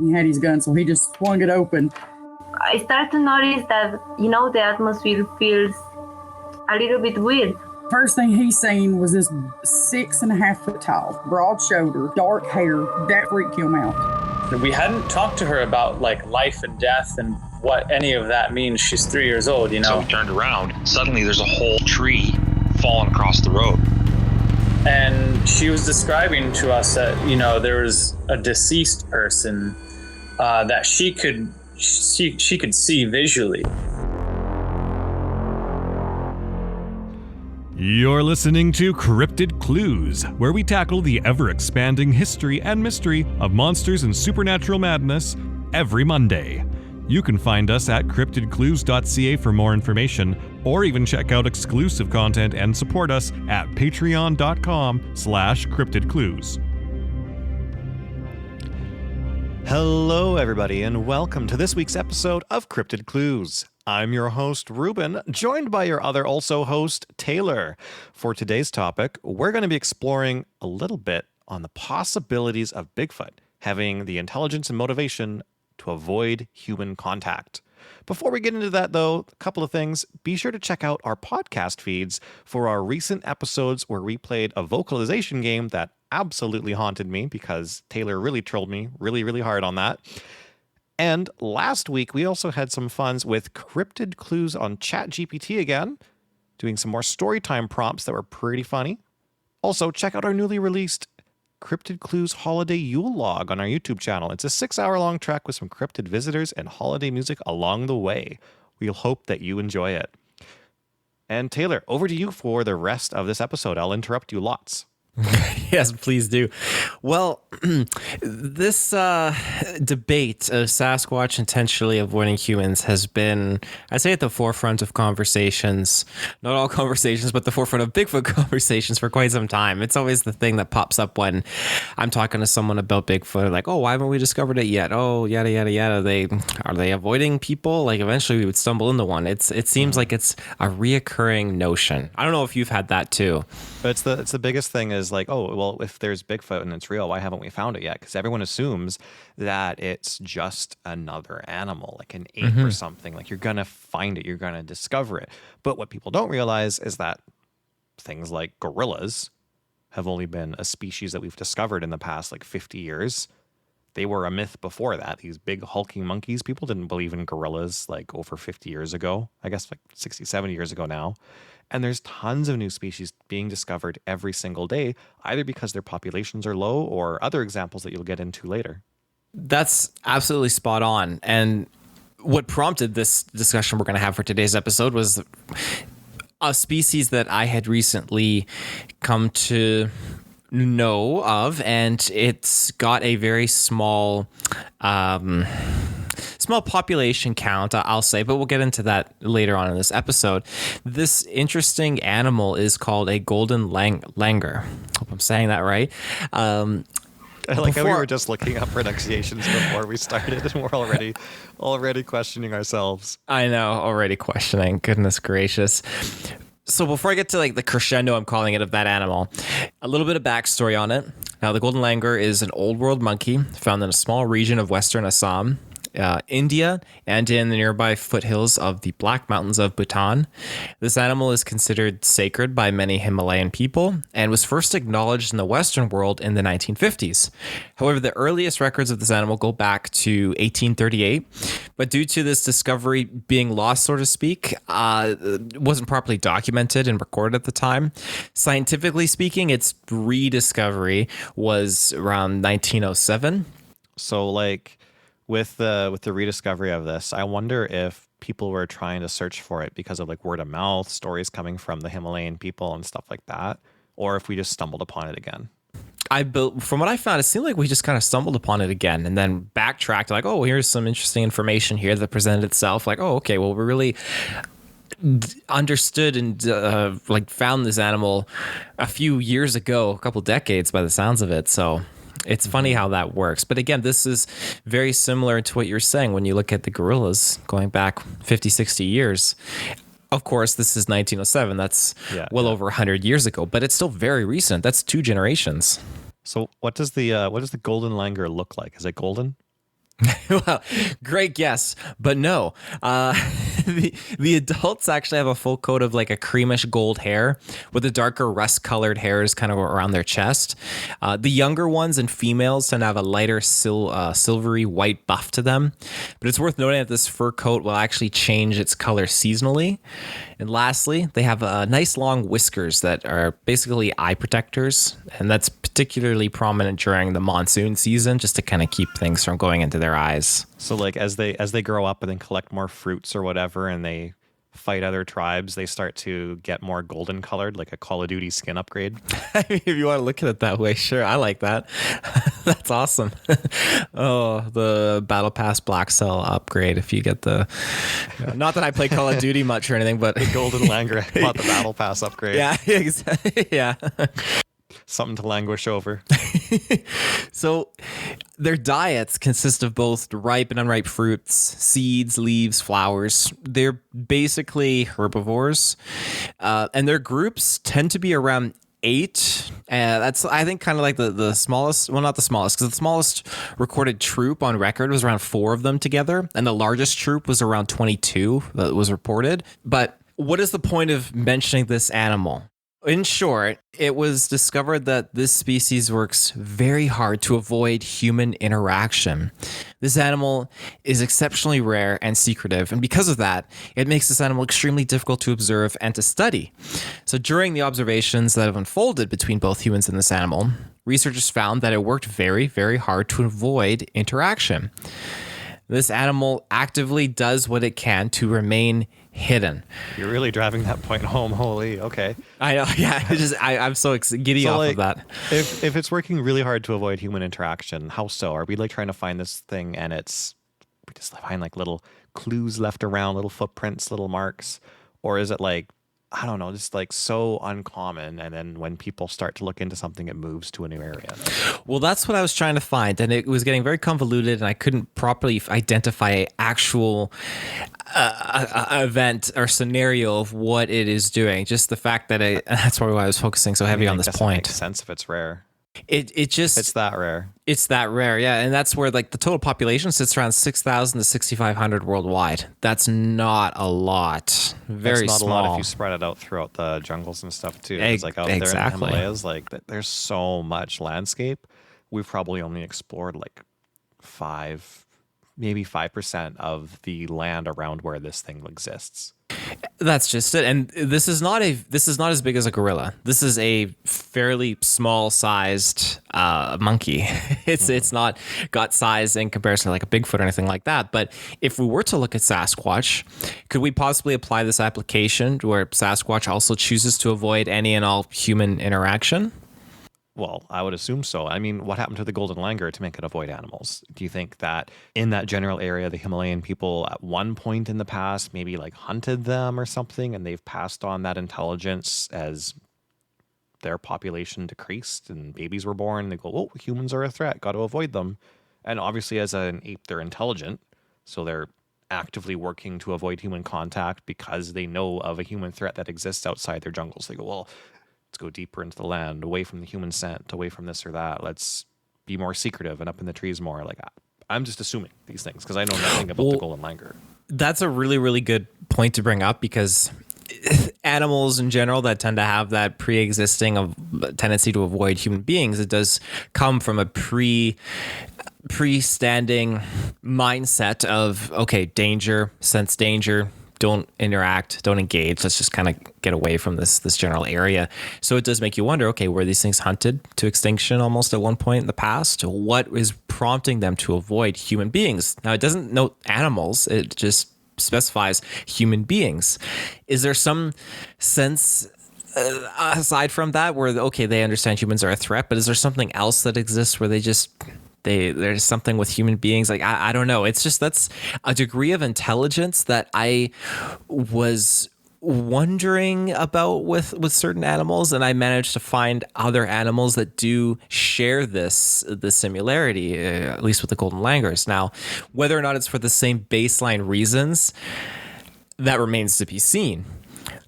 He had his gun, so he just swung it open. I start to notice that, the atmosphere feels a little bit weird. First thing he seen was this 6.5 foot tall, broad shoulder, dark hair. That freaked him out. We hadn't talked to her about like life and death and what any of that means. She's 3 years old, So we turned around. Suddenly there's a whole tree falling across the road. And she was describing to us that, there was a deceased person that she could see visually. You're listening to Cryptid Clues, where we tackle the ever-expanding history and mystery of monsters and supernatural madness every Monday. You can find us at CryptidClues.ca for more information, or even check out exclusive content and support us at patreon.com/CryptidClues. Hello, everybody, and welcome to this week's episode of Cryptid Clues. I'm your host, Reuben, joined by your other also host, Taylor. For today's topic, we're going to be exploring a little bit on the possibilities of Bigfoot having the intelligence and motivation to avoid human contact. Before we get into that, though, a couple of things. Be sure to check out our podcast feeds for our recent episodes where we played a vocalization game that absolutely haunted me because Taylor really trolled me really hard on that. And last week, we also had some funs with Cryptid Clues on ChatGPT again, doing some more storytime prompts that were pretty funny. Also, check out our newly released Cryptid Clues Holiday Yule Log on our YouTube channel. It's a 6-hour-long trek with some cryptid visitors and holiday music along the way. We'll hope that you enjoy it. And Taylor, over to you for the rest of this episode. I'll interrupt you lots. Yes, please do. Well, this debate of Sasquatch intentionally avoiding humans has been, I'd say, at the forefront of conversations, not all conversations, but the forefront of Bigfoot conversations for quite some time. It's always the thing that pops up when I'm talking to someone about Bigfoot, like, oh, why haven't we discovered it yet? Oh, yada, yada, yada. Are they avoiding people? Like, eventually we would stumble into one. It seems like it's a reoccurring notion. I don't know if you've had that too. But it's the biggest thing is like, oh, well, if there's Bigfoot and it's real, why haven't we found it yet? Because everyone assumes that it's just another animal, like an ape or something. Like you're going to find it, you're going to discover it. But what people don't realize is that things like gorillas have only been a species that we've discovered in the past like 50 years. They were a myth before that. These big hulking monkeys, people didn't believe in gorillas like over 50 years ago, I guess like 60, 70 years ago now. And there's tons of new species being discovered every single day, either because their populations are low or other examples that you'll get into later. That's absolutely spot on. And what prompted this discussion we're going to have for today's episode was a species that I had recently come to know of, and it's got a very small population count, I'll say, but we'll get into that later on in this episode. This interesting animal is called a Golden Langur. Hope I'm saying that right. I like how we were just looking up pronunciations before we started, and we're already questioning ourselves. I know, already questioning. Goodness gracious. So before I get to like the crescendo, I'm calling it, of that animal, a little bit of backstory on it. Now, the Golden Langur is an old world monkey found in a small region of Western Assam, India, and in the nearby foothills of the Black Mountains of Bhutan. This animal is considered sacred by many Himalayan people and was first acknowledged in the Western world in the 1950s. However, the earliest records of this animal go back to 1838, but due to this discovery being lost, so to speak, it wasn't properly documented and recorded at the time. Scientifically speaking, its rediscovery was around 1907. So, like, with the rediscovery of this, I wonder if people were trying to search for it because of like word of mouth, stories coming from the Himalayan people and stuff like that, or if we just stumbled upon it again. From what I found, it seemed like we just kind of stumbled upon it again and then backtracked, like, oh, here's some interesting information here that presented itself. Like, oh, okay, well, we really understood and like found this animal a few years ago, a couple decades by the sounds of it. So it's funny how that works. But again, this is very similar to what you're saying when you look at the gorillas going back 50, 60 years. Of course, this is 1907. That's well over 100 years ago, but it's still very recent. That's 2 generations. So what does the Golden Langur look like? Is it golden? Well, great guess, but no. The adults actually have a full coat of like a creamish gold hair with the darker rust-colored hairs kind of around their chest. The younger ones and females tend to have a lighter silvery white buff to them. But it's worth noting that this fur coat will actually change its color seasonally. And lastly, they have nice long whiskers that are basically eye protectors, and that's particularly prominent during the monsoon season, just to kind of keep things from going into their eyes. So like as they grow up and then collect more fruits or whatever, and they fight other tribes, they start to get more golden colored, like a Call of Duty skin upgrade. I mean, if you want to look at it that way, sure. I like that. That's awesome. Oh, the Battle Pass Black Cell upgrade. If you get the, not that I play Call of Duty much or anything, but The Golden Langur bought the Battle Pass upgrade. yeah, exactly. Yeah. Something to languish over. So their diets consist of both ripe and unripe fruits, seeds, leaves, flowers. They're basically herbivores. And their groups tend to be around 8. That's, I think, kind of like the smallest, well, not the smallest, because the smallest recorded troop on record was around 4 of them together. And the largest troop was around 22 that was reported. But what is the point of mentioning this animal? In short, it was discovered that this species works very hard to avoid human interaction. This animal is exceptionally rare and secretive, and because of that, it makes this animal extremely difficult to observe and to study. So during the observations that have unfolded between both humans and this animal, researchers found that it worked very, very hard to avoid interaction. This animal actively does what it can to remain hidden. You're really driving that point home. Holy, okay. I know, yeah. I'm so giddy off of that. If it's working really hard to avoid human interaction, how so? Are we like trying to find this thing and we just find like little clues left around, little footprints, little marks? Or is it like, I don't know, just like so uncommon, and then when people start to look into something, it moves to a new area? Well, that's what I was trying to find, and it was getting very convoluted, and I couldn't properly identify an actual event or scenario of what it is doing. Just the fact that that's why I was focusing so heavy on this point. It makes sense if it's rare. It's that rare. It's that rare, yeah. And that's where like the total population sits around 6,000 to 6,500 worldwide. That's not a lot. Very That's not small. a lot if you spread it out throughout the jungles and stuff too. It's like out there in the Himalayas, like there's so much landscape. We've probably only explored like 5% of the land around where this thing exists. That's just it. And this is not as big as a gorilla. This is a fairly small sized monkey. It's not got size in comparison to like a Bigfoot or anything like that. But if we were to look at Sasquatch, could we possibly apply this application where Sasquatch also chooses to avoid any and all human interaction? Well, I would assume so. I mean, what happened to the Golden Langur to make it avoid animals? Do you think that in that general area, the Himalayan people at one point in the past maybe like hunted them or something, and they've passed on that intelligence as their population decreased and babies were born? They go, oh, humans are a threat, got to avoid them. And obviously as an ape, they're intelligent, so they're actively working to avoid human contact because they know of a human threat that exists outside their jungles. They go, well, let's go deeper into the land, away from the human scent, away from this or that. Let's be more secretive and up in the trees more. Like, I'm just assuming these things because I know nothing about the Golden Langur. That's a really, really good point to bring up, because animals in general that tend to have that pre-existing tendency to avoid human beings, it does come from a pre-standing mindset of, okay, danger, sense danger, don't interact, don't engage. Let's just kind of get away from this general area. So it does make you wonder, okay, were these things hunted to extinction almost at one point in the past? What is prompting them to avoid human beings? Now, it doesn't note animals. It just specifies human beings. Is there some sense aside from that where, okay, they understand humans are a threat, but is there something else that exists where there's something with human beings? Like, I don't know. It's just, that's a degree of intelligence that I was wondering about with certain animals, and I managed to find other animals that do share this similarity, at least with the Golden Langurs. Now, whether or not it's for the same baseline reasons, that remains to be seen.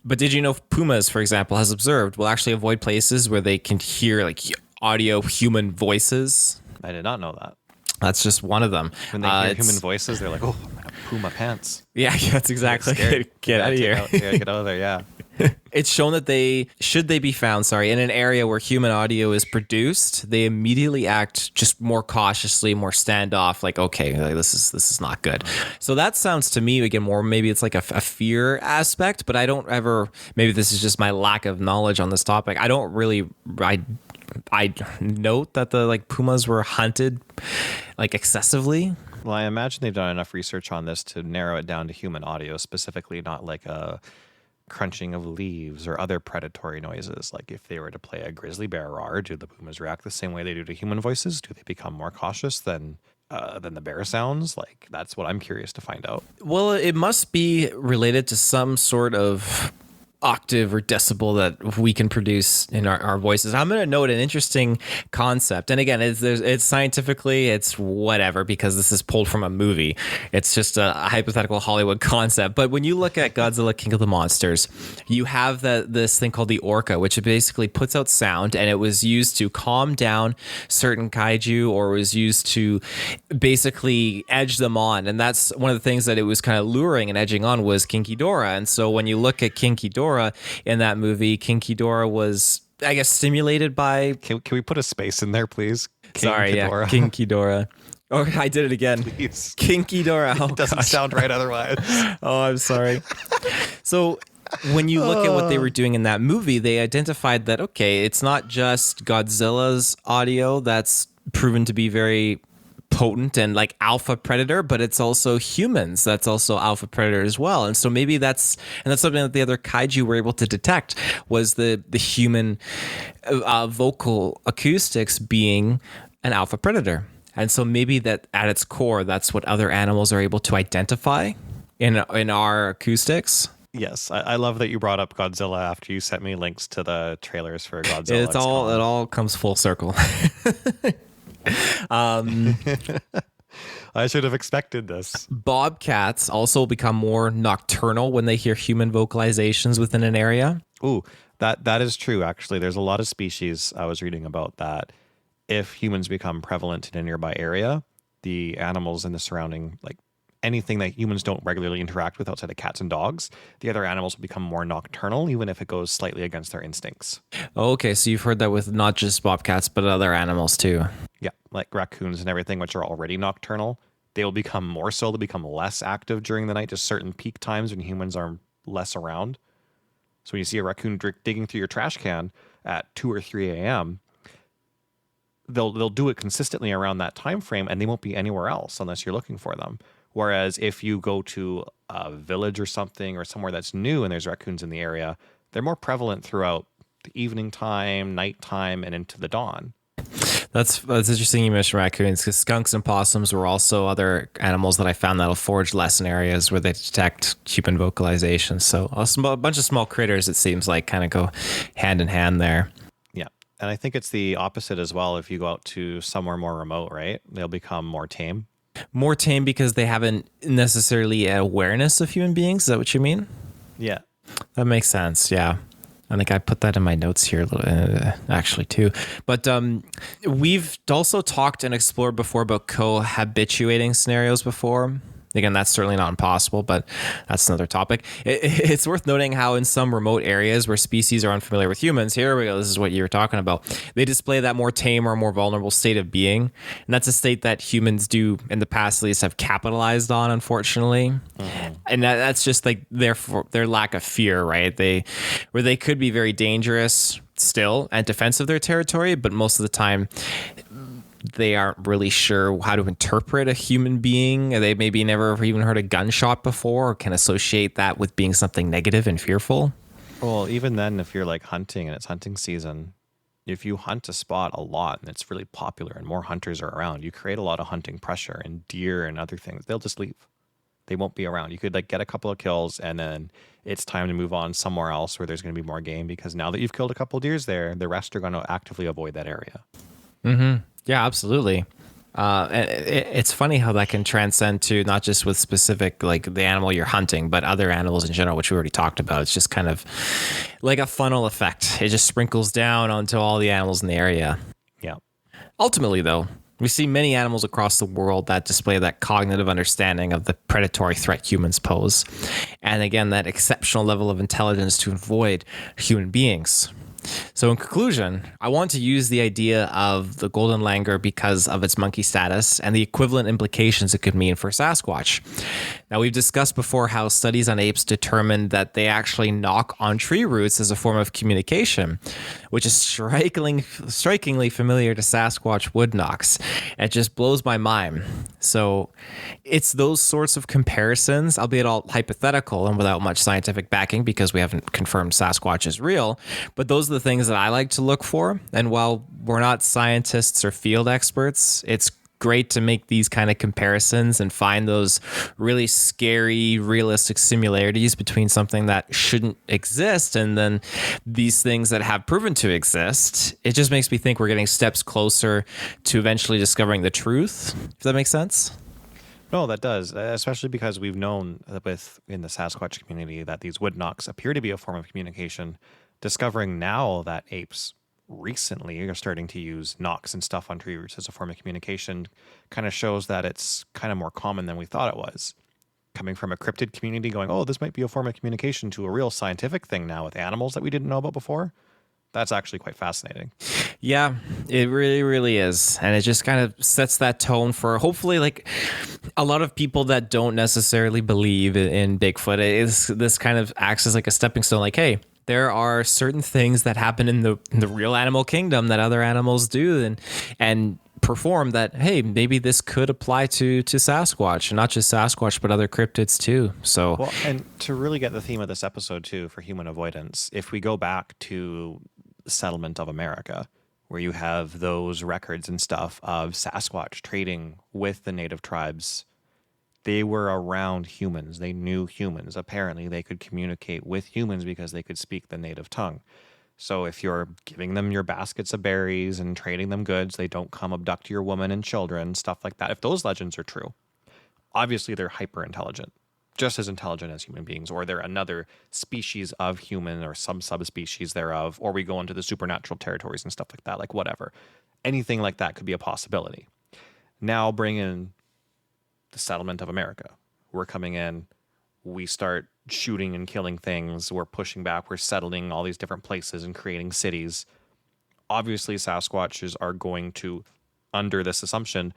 But did you know pumas, for example, has observed will actually avoid places where they can hear like audio human voices? I did not know that. That's just one of them. When they hear human voices, they're like, "Oh, I'm gonna poo my pants." Yeah, that's exactly. Get out of here. Get out of there. Yeah. It's shown that they be found, in an area where human audio is produced, they immediately act just more cautiously, more standoff, like, okay, like, this is not good. So that sounds to me, again, more maybe it's like a fear aspect, but I don't ever, maybe this is just my lack of knowledge on this topic. I don't really, I note that the like pumas were hunted like excessively. Well, I imagine they've done enough research on this to narrow it down to human audio specifically, not like a crunching of leaves or other predatory noises. Like if they were to play a grizzly bear roar, do the pumas react the same way they do to human voices? Do they become more cautious than the bear sounds? Like, that's what I'm curious to find out. Well, it must be related to some sort of octave or decibel that we can produce in our voices. I'm going to note an interesting concept. And again, it's scientifically, it's whatever, because this is pulled from a movie. It's just a hypothetical Hollywood concept. But when you look at Godzilla King of the Monsters, you have this thing called the orca, which basically puts out sound, and it was used to calm down certain kaiju, or was used to basically edge them on. And that's one of the things that it was kind of luring and edging on was King Ghidorah. And so when you look at King Ghidorah in that movie, King Ghidorah was, I guess, stimulated by... Can we put a space in there, please? King Ghidorah. Oh, I did it again. Please. King Ghidorah. Oh, it doesn't sound right otherwise. Oh, I'm sorry. So when you look at what they were doing in that movie, they identified that, okay, it's not just Godzilla's audio that's proven to be very potent and like alpha predator, but it's also humans that's also alpha predator as well. And so maybe that's something that the other kaiju were able to detect, was the human vocal acoustics being an alpha predator. And so maybe that at its core, that's what other animals are able to identify in our acoustics. Yes, I love that you brought up Godzilla after you sent me links to the trailers for Godzilla. It all comes full circle. I should have expected this. Bobcats also become more nocturnal when they hear human vocalizations within an area. Ooh, that is true, actually. There's a lot of species I was reading about that if humans become prevalent in a nearby area, the animals in the surrounding, like anything that humans don't regularly interact with outside of cats and dogs, the other animals will become more nocturnal, even if it goes slightly against their instincts. Okay, so you've heard that with not just bobcats, but other animals too. Yeah, like raccoons and everything, which are already nocturnal. They will become more so. They'll become less active during the night, just certain peak times when humans are less around. So when you see a raccoon digging through your trash can at 2 or 3 a.m., they'll do it consistently around that time frame, and they won't be anywhere else unless you're looking for them. Whereas if you go to a village or something, or somewhere that's new and there's raccoons in the area, they're more prevalent throughout the evening time, nighttime, and into the dawn. That's interesting you mentioned raccoons, because skunks and possums were also other animals that I found that'll forage less in areas where they detect human vocalization. So a bunch of small critters, it seems like, kind of go hand in hand there. Yeah. And I think it's the opposite as well. If you go out to somewhere more remote, right? They'll become more tame. More tame because they haven't necessarily awareness of human beings. Is that what you mean? Yeah. That makes sense. Yeah. I think I put that in my notes here actually too. But we've also talked and explored before about cohabituating scenarios before. Again, that's certainly not impossible, but that's another topic. It's worth noting how in some remote areas where species are unfamiliar with humans, here we go, this is what you were talking about, they display that more tame or more vulnerable state of being. And that's a state that humans do, in the past at least, have capitalized on, unfortunately. Mm-hmm. And that's just like their lack of fear, right? Where they could be very dangerous still and defensive of their territory, but most of the time they aren't really sure how to interpret a human being. They maybe never even heard a gunshot before, or can associate that with being something negative and fearful. Well, even then, if you're like hunting and it's hunting season, if you hunt a spot a lot and it's really popular and more hunters are around, you create a lot of hunting pressure, and deer and other things, they'll just leave. They won't be around. You could like get a couple of kills and then it's time to move on somewhere else where there's going to be more game, because now that you've killed a couple of deers there, the rest are going to actively avoid that area. Mm-hmm. Yeah, absolutely. And it's funny how that can transcend to not just with specific, like the animal you're hunting, but other animals in general, which we already talked about. It's just kind of like a funnel effect. It just sprinkles down onto all the animals in the area. Yeah. Ultimately, though, We see many animals across the world that display that cognitive understanding of the predatory threat humans pose. And again, that exceptional level of intelligence to avoid human beings. So in conclusion, I want to use the idea of the golden langur because of its monkey status and the equivalent implications it could mean for Sasquatch. Now, we've discussed before how studies on apes determined that they actually knock on tree roots as a form of communication, which is strikingly familiar to Sasquatch wood knocks. It just blows my mind. So it's those sorts of comparisons, albeit all hypothetical and without much scientific backing because we haven't confirmed Sasquatch is real, but those are the things that I like to look for. And while we're not scientists or field experts, it's great to make these kind of comparisons and find those really scary, realistic similarities between something that shouldn't exist and then these things that have proven to exist. It just makes me think we're getting steps closer to eventually discovering the truth, if that makes sense. No, that does, especially because we've known that in the Sasquatch community that these wood knocks appear to be a form of communication. Discovering now that apes recently are starting to use knocks and stuff on tree roots as a form of communication kind of shows that it's kind of more common than we thought it was. Coming from a cryptid community going, oh, this might be a form of communication, to a real scientific thing now with animals that we didn't know about before. That's actually quite fascinating. Yeah, it really, really is. And it just kind of sets that tone for hopefully like a lot of people that don't necessarily believe in Bigfoot. This kind of acts as like a stepping stone, like, hey, there are certain things that happen in the real animal kingdom that other animals do and perform that, hey, maybe this could apply to Sasquatch, and not just Sasquatch, but other cryptids too. So, well, and to really get the theme of this episode too for human avoidance, if we go back to the settlement of America, where you have those records and stuff of Sasquatch trading with the native tribes, they were around humans. They knew humans. Apparently, they could communicate with humans because they could speak the native tongue. So if you're giving them your baskets of berries and trading them goods, they don't come abduct your woman and children, stuff like that. If those legends are true, obviously they're hyper intelligent, just as intelligent as human beings, or they're another species of human or some subspecies thereof, or we go into the supernatural territories and stuff like that, like whatever. Anything like that could be a possibility. Now bring in the settlement of America. We're coming in, we start shooting and killing things, we're pushing back, we're settling all these different places and creating cities. Obviously, Sasquatches are going to, under this assumption,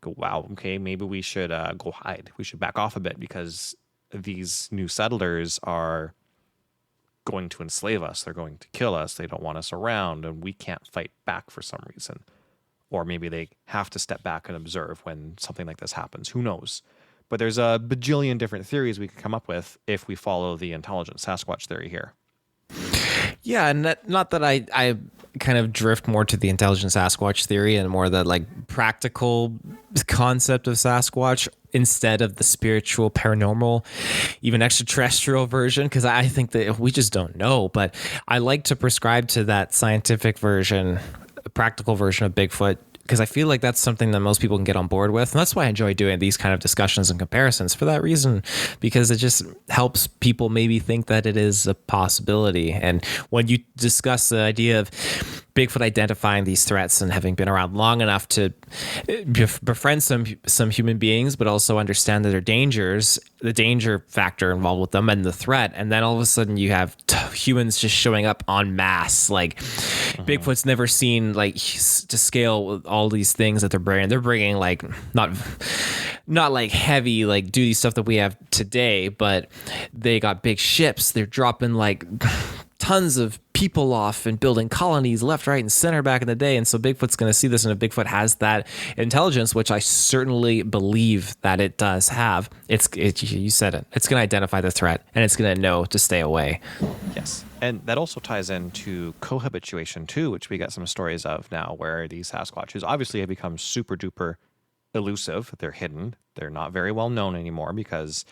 go, wow, okay, maybe we should go hide. We should back off a bit because these new settlers are going to enslave us. They're going to kill us. They don't want us around, and we can't fight back for some reason. Or maybe they have to step back and observe when something like this happens. Who knows? But there's a bajillion different theories we could come up with if we follow the intelligent Sasquatch theory here. Yeah, and not that I kind of drift more to the intelligent Sasquatch theory and more the like practical concept of Sasquatch instead of the spiritual, paranormal, even extraterrestrial version, because I think that we just don't know. But I like to prescribe to that scientific version, practical version of Bigfoot, because I feel like that's something that most people can get on board with. And that's why I enjoy doing these kind of discussions and comparisons for that reason, because it just helps people maybe think that it is a possibility. And when you discuss the idea of Bigfoot identifying these threats and having been around long enough to befriend some human beings, but also understand that they're dangers, the danger factor involved with them and the threat. And then all of a sudden you have humans just showing up en masse. Like Bigfoot's never seen like to scale with all these things that they're bringing. They're bringing like not like heavy, like duty stuff that we have today, but they got big ships. They're dropping like tons of people off and building colonies left, right, and center back in the day. And so Bigfoot's going to see this, and if Bigfoot has that intelligence, which I certainly believe that it does have, you said it. It's going to identify the threat, and it's going to know to stay away. Yes. And that also ties into cohabituation too, which we got some stories of now, where these Sasquatches obviously have become super duper elusive. They're hidden. They're not very well known anymore because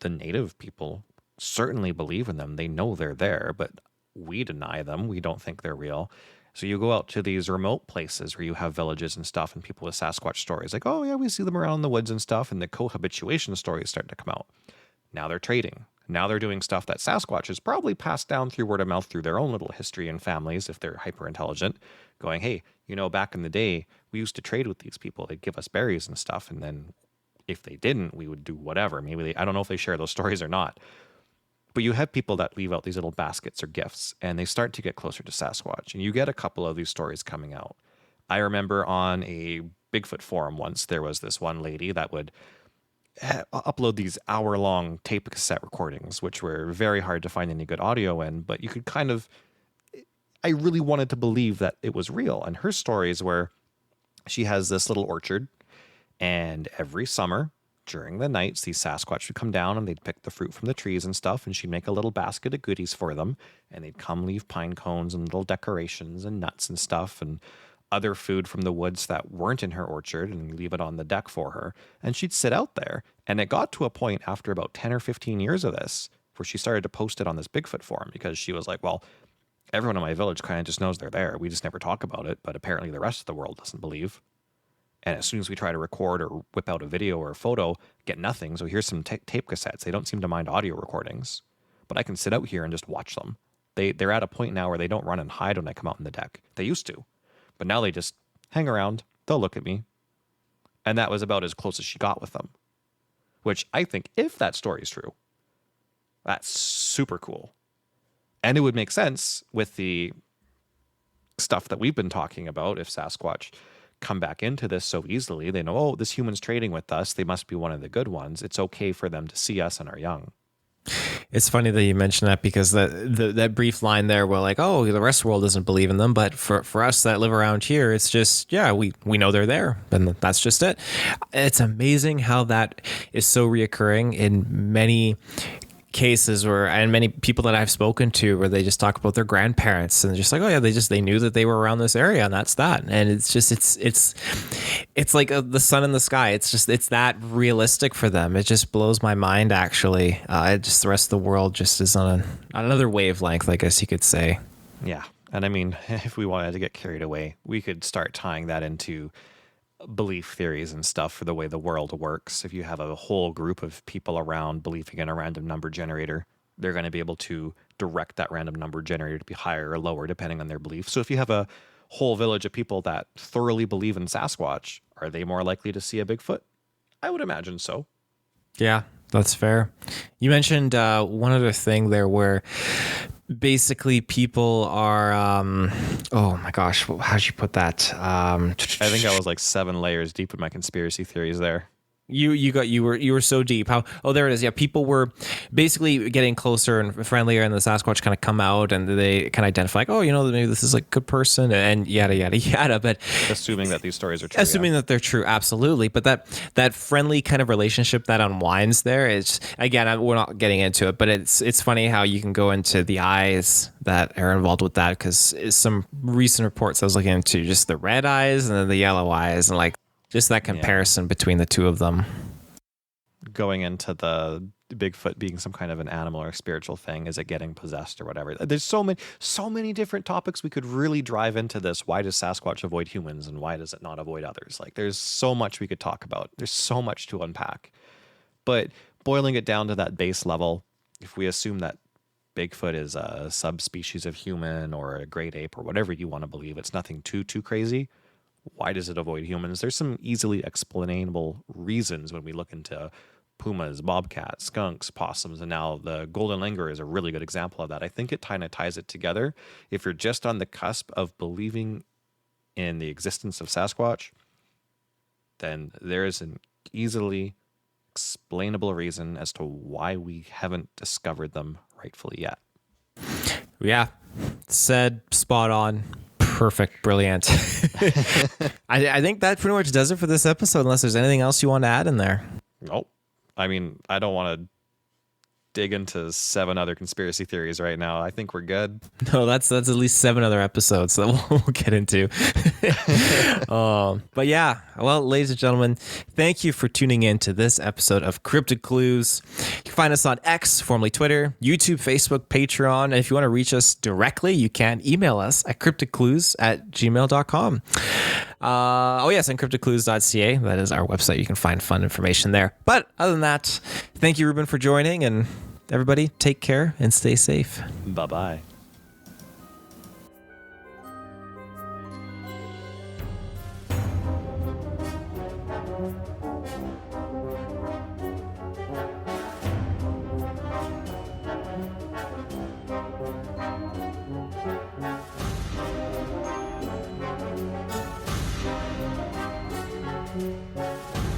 the native people certainly believe in them. They know they're there, but we deny them. We don't think they're real. So you go out to these remote places where you have villages and stuff, and people with Sasquatch stories like, oh yeah, we see them around in the woods and stuff, and the cohabituation stories start to come out. Now they're trading. Now they're doing stuff that Sasquatch has probably passed down through word of mouth through their own little history and families, if they're hyper intelligent, going, hey, back in the day we used to trade with these people. They'd give us berries and stuff, and then if they didn't, we would do whatever. Maybe I don't know if they share those stories or not. But you have people that leave out these little baskets or gifts, and they start to get closer to Sasquatch. And you get a couple of these stories coming out. I remember on a Bigfoot forum once, there was this one lady that would upload these hour-long tape cassette recordings, which were very hard to find any good audio in, but you could kind of... I really wanted to believe that it was real. And her stories were, she has this little orchard, and every summer during the nights, these Sasquatch would come down and they'd pick the fruit from the trees and stuff, and she'd make a little basket of goodies for them, and they'd come leave pine cones and little decorations and nuts and stuff and other food from the woods that weren't in her orchard and leave it on the deck for her. And she'd sit out there. And it got to a point after about 10 or 15 years of this where she started to post it on this Bigfoot forum, because she was like, well, everyone in my village kind of just knows they're there. We just never talk about it, but apparently the rest of the world doesn't believe. And as soon as we try to record or whip out a video or a photo, get nothing. So here's some tape cassettes. They don't seem to mind audio recordings, but I can sit out here and just watch them. They're at a point now where they don't run and hide when I come out on the deck. They used to, but now they just hang around. They'll look at me. And that was about as close as she got with them, which I think, if that story is true, that's super cool. And it would make sense with the stuff that we've been talking about. If Sasquatch come back into this so easily, they know, oh, this human's trading with us, they must be one of the good ones. It's okay for them to see us and our young. It's funny that you mentioned that, because that brief line there, we're like, oh, the rest of the world doesn't believe in them, but for us that live around here, it's just, yeah, we know they're there, and that's just it. It's amazing how that is so reoccurring in many cases and many people that I've spoken to, where they just talk about their grandparents and just like, oh yeah, they knew that they were around this area, and that's that. And it's just it's like the sun in the sky. It's that realistic for them. It just blows my mind, actually. Just the rest of the world just is on another wavelength, I guess you could say. Yeah. And I mean, if we wanted to get carried away, we could start tying that into belief theories and stuff for the way the world works. If you have a whole group of people around believing in a random number generator, they're going to be able to direct that random number generator to be higher or lower depending on their belief. So if you have a whole village of people that thoroughly believe in Sasquatch, are they more likely to see a Bigfoot? I would imagine so. Yeah, that's fair. You mentioned one other thing there where basically people are oh my gosh, how'd you put that? I think I was like 7 layers deep in my conspiracy theories there. You were so deep. There it is. Yeah, people were basically getting closer and friendlier, and the Sasquatch kind of come out and they can identify, like, oh, maybe this is like a good person, and yada yada yada. But assuming that these stories are true, that they're true, absolutely. But that friendly kind of relationship that unwinds there is, again, we're not getting into it, but it's funny how you can go into the eyes that are involved with that, because some recent reports I was looking into, just the red eyes and then the yellow eyes, and like, just that comparison between the two of them. Going into the Bigfoot being some kind of an animal or a spiritual thing, is it getting possessed or whatever? There's so many different topics we could really drive into this. Why does Sasquatch avoid humans, and why does it not avoid others? Like, there's so much we could talk about. There's so much to unpack. But boiling it down to that base level, if we assume that Bigfoot is a subspecies of human or a great ape or whatever you want to believe, it's nothing too crazy. Why does it avoid humans? There's some easily explainable reasons when we look into pumas, bobcats, skunks, possums, and now the Golden Langur is a really good example of that. I think it kind of ties it together. If you're just on the cusp of believing in the existence of Sasquatch, then there is an easily explainable reason as to why we haven't discovered them rightfully yet. Yeah, said spot on. Perfect. Brilliant. I think that pretty much does it for this episode, unless there's anything else you want to add in there. Nope. I mean, I don't want to dig into 7 other conspiracy theories right now. I think we're good. No, that's at least 7 other episodes that we'll get into. But yeah, well, ladies and gentlemen, thank you for tuning in to this episode of Cryptid Clues. You can find us on X, formerly Twitter, YouTube, Facebook, Patreon. And if you want to reach us directly, you can email us at cryptidclues@gmail.com. Yes, and CryptidClues.ca. That is our website. You can find fun information there. But other than that, thank you, Reuben, for joining, and everybody take care and stay safe. Bye-bye. Bye.